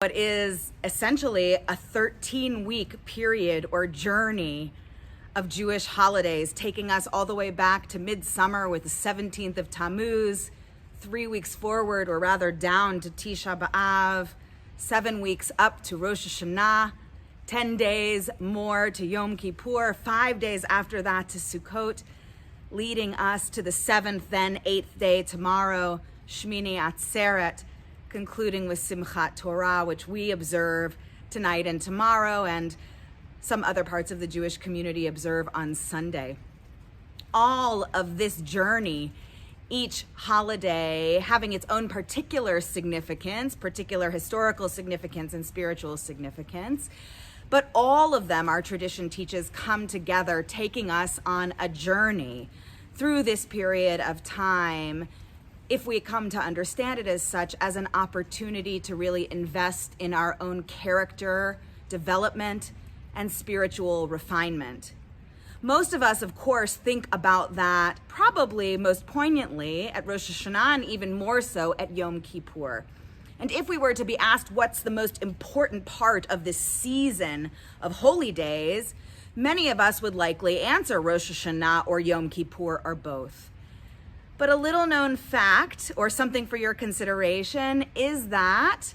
What is essentially a 13-week period or journey of Jewish holidays, taking us all the way back to midsummer with the 17th of Tammuz, 3 weeks forward, or rather down, to Tisha B'Av, 7 weeks up to Rosh Hashanah, 10 days more to Yom Kippur, 5 days after that to Sukkot, leading us to the 7th, then 8th day tomorrow, Shmini Atzeret, concluding with Simchat Torah, which we observe tonight and tomorrow, and some other parts of the Jewish community observe on Sunday. All of this journey, each holiday having its own particular significance, particular historical significance and spiritual significance, but all of them, our tradition teaches, come together, taking us on a journey through this period of time, if we come to understand it as such, as an opportunity to really invest in our own character development and spiritual refinement. Most of us, of course, think about that probably most poignantly at Rosh Hashanah, and even more so at Yom Kippur. And if we were to be asked what's the most important part of this season of holy days, many of us would likely answer Rosh Hashanah or Yom Kippur or both. But a little known fact, or something for your consideration, is that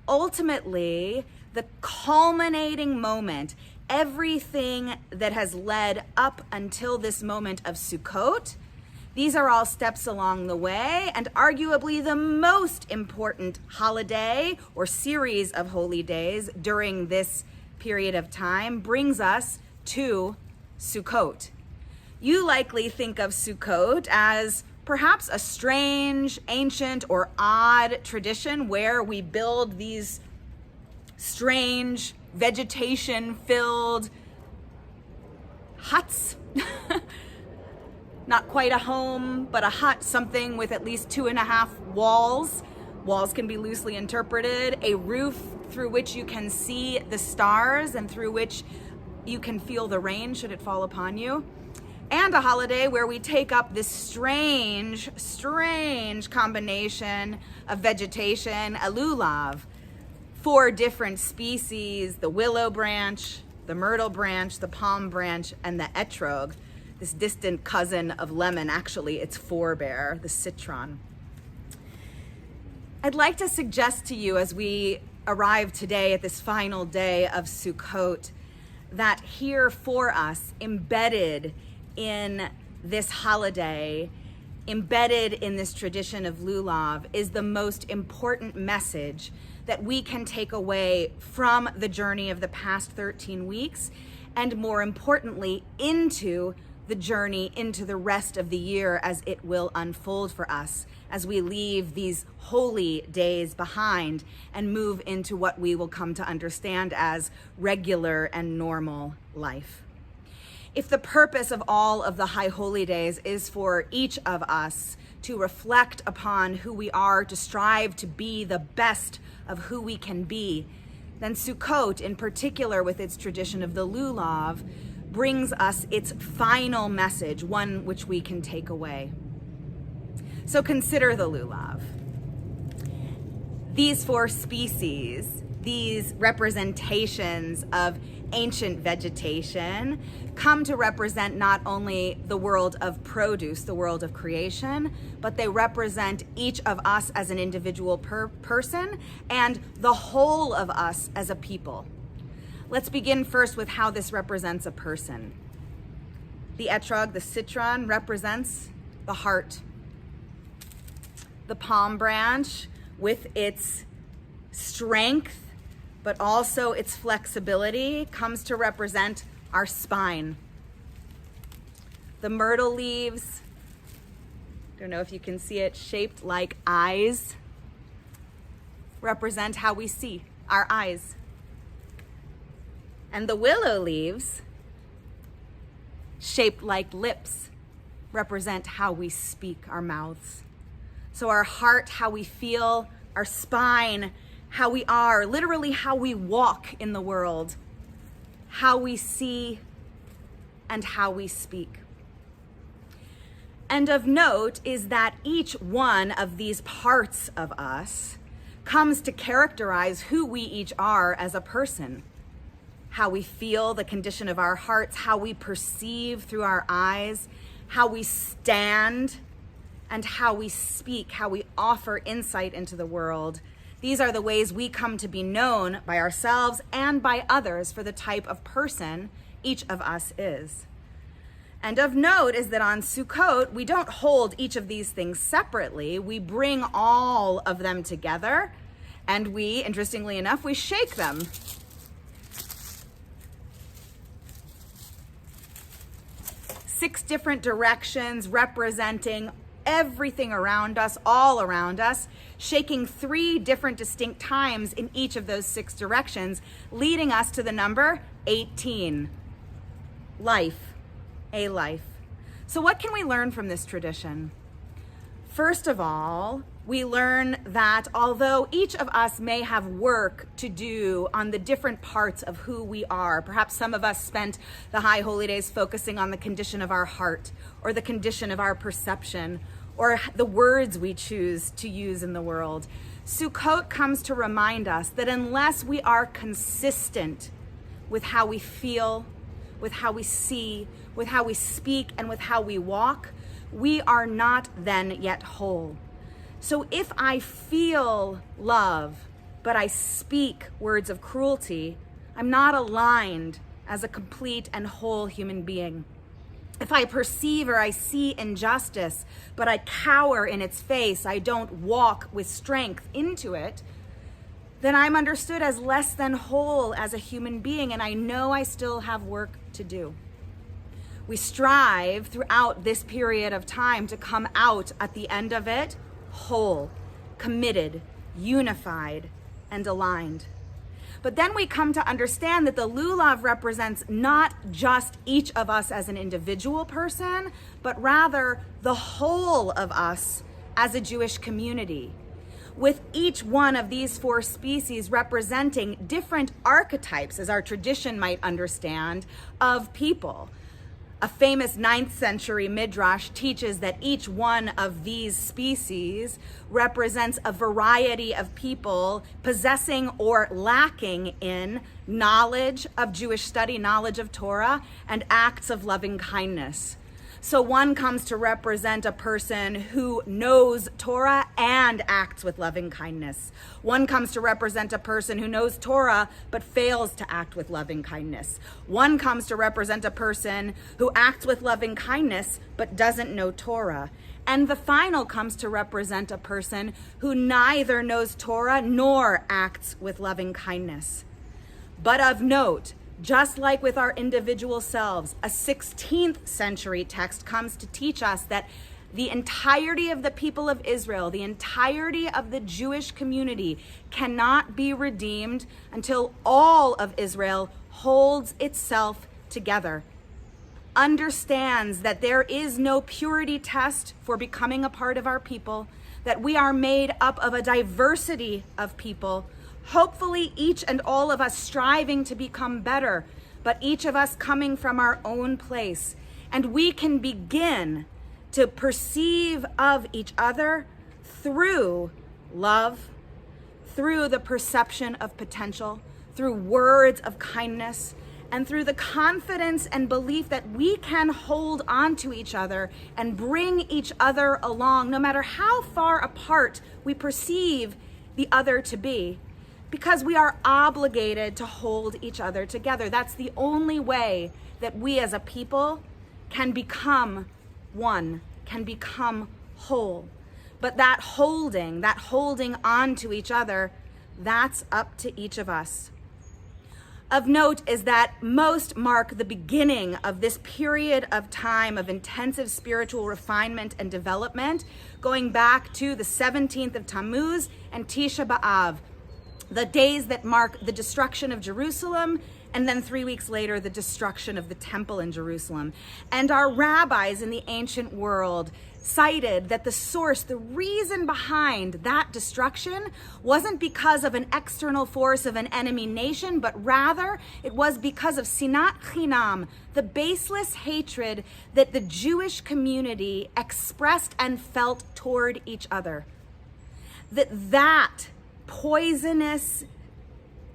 ultimately the culminating moment, everything that has led up until this moment of Sukkot, these are all steps along the way, and arguably the most important holiday or series of holy days during this period of time brings us to Sukkot. You likely think of Sukkot as perhaps a strange, ancient, or odd tradition where we build these strange, vegetation-filled huts. Not quite a home, but a hut, something with at least 2.5 walls. Walls can be loosely interpreted. A roof through which you can see the stars and through which you can feel the rain should it fall upon you. And a holiday where we take up this strange combination of vegetation, a lulav, 4 different species, the willow branch, the myrtle branch, the palm branch, and the etrog, this distant cousin of lemon, actually its forebear, the citron. I'd like to suggest to you as we arrive today at this final day of Sukkot, that here for us, embedded in this holiday, embedded in this tradition of lulav, is the most important message that we can take away from the journey of the past 13 weeks, and more importantly, into the journey into the rest of the year as it will unfold for us as we leave these holy days behind and move into what we will come to understand as regular and normal life. If the purpose of all of the high holy days is for each of us to reflect upon who we are, to strive to be the best of who we can be, then Sukkot, in particular with its tradition of the lulav, brings us its final message, one which we can take away. So consider the lulav. These 4 species, these representations of ancient vegetation, come to represent not only the world of produce, the world of creation, but they represent each of us as an individual person and the whole of us as a people. Let's begin first with how this represents a person. The etrog, the citron, represents the heart. The palm branch, with its strength, but also its flexibility, comes to represent our spine. The myrtle leaves, don't know if you can see it, shaped like eyes, represent how we see, our eyes. And the willow leaves, shaped like lips, represent how we speak, our mouths. So our heart, how we feel, our spine, how we are, literally how we walk in the world, how we see, and how we speak. And of note is that each one of these parts of us comes to characterize who we each are as a person. How we feel, the condition of our hearts, how we perceive through our eyes, how we stand, and how we speak, how we offer insight into the world. These are the ways we come to be known by ourselves and by others for the type of person each of us is. And of note is that on Sukkot, we don't hold each of these things separately. We bring all of them together, and we, interestingly enough, we shake them. Six different directions representing everything around us, all around us, shaking 3 different distinct times in each of those 6 directions, leading us to the number 18. Life, a life. So what can we learn from this tradition? First of all, we learn that although each of us may have work to do on the different parts of who we are, perhaps some of us spent the high holy days focusing on the condition of our heart or the condition of our perception or the words we choose to use in the world. Sukkot comes to remind us that unless we are consistent with how we feel, with how we see, with how we speak, and with how we walk, we are not then yet whole. So if I feel love, but I speak words of cruelty, I'm not aligned as a complete and whole human being. If I perceive or I see injustice, but I cower in its face, I don't walk with strength into it, then I'm understood as less than whole as a human being, and I know I still have work to do. We strive throughout this period of time to come out at the end of it whole, committed, unified, and aligned. But then we come to understand that the lulav represents not just each of us as an individual person, but rather the whole of us as a Jewish community, with each one of these 4 species representing different archetypes, as our tradition might understand, of people. A famous 9th century midrash teaches that each one of these species represents a variety of people possessing or lacking in knowledge of Jewish study, knowledge of Torah, and acts of loving kindness. So one comes to represent a person who knows Torah and acts with loving kindness. One comes to represent a person who knows Torah but fails to act with loving kindness. One comes to represent a person who acts with loving kindness but doesn't know Torah. And the final comes to represent a person who neither knows Torah nor acts with loving kindness. But of note, just like with our individual selves, a 16th century text comes to teach us that the entirety of the people of Israel, the entirety of the Jewish community cannot be redeemed until all of Israel holds itself together, understands that there is no purity test for becoming a part of our people, that we are made up of a diversity of people, hopefully each and all of us striving to become better, but each of us coming from our own place. And we can begin to perceive of each other through love, through the perception of potential, through words of kindness, and through the confidence and belief that we can hold on to each other and bring each other along, no matter how far apart we perceive the other to be. Because we are obligated to hold each other together. That's the only way that we as a people can become one, can become whole. But that holding on to each other, that's up to each of us. Of note is that most mark the beginning of this period of time of intensive spiritual refinement and development, going back to the 17th of Tammuz and Tisha B'Av, the days that mark the destruction of Jerusalem, and then 3 weeks later, the destruction of the temple in Jerusalem. And our rabbis in the ancient world cited that the source, the reason behind that destruction wasn't because of an external force of an enemy nation, but rather it was because of sinat chinam, the baseless hatred that the Jewish community expressed and felt toward each other. That poisonous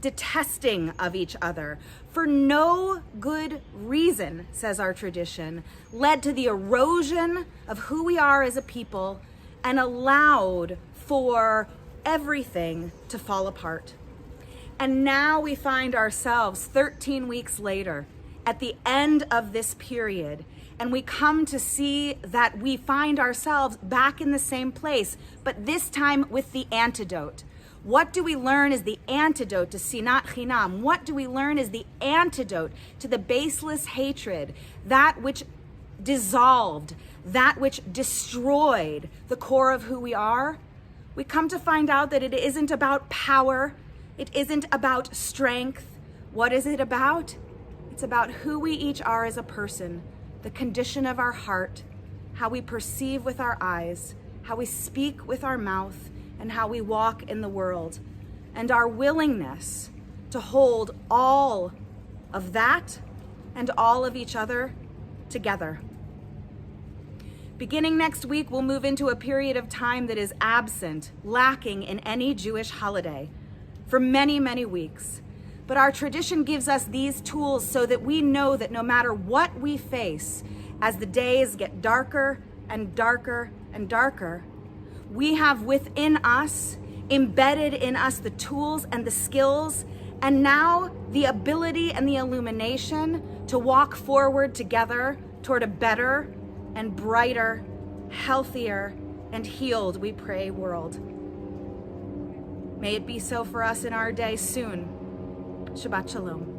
detesting of each other for no good reason, says our tradition, led to the erosion of who we are as a people and allowed for everything to fall apart. And now we find ourselves 13 weeks later at the end of this period, and we come to see that we find ourselves back in the same place, but this time with the antidote. What do we learn is the antidote to sinat chinam? What do we learn is the antidote to the baseless hatred, that which dissolved, that which destroyed the core of who we are? We come to find out that it isn't about power. It isn't about strength. What is it about? It's about who we each are as a person, the condition of our heart, how we perceive with our eyes, how we speak with our mouth, and how we walk in the world, and our willingness to hold all of that and all of each other together. Beginning next week, we'll move into a period of time that is absent, lacking in any Jewish holiday for many, many weeks. But our tradition gives us these tools so that we know that no matter what we face, as the days get darker and darker and darker, we have within us, embedded in us, the tools and the skills, and now the ability and the illumination to walk forward together toward a better and brighter, healthier, and healed, we pray, world. May it be so for us in our day soon. Shabbat Shalom.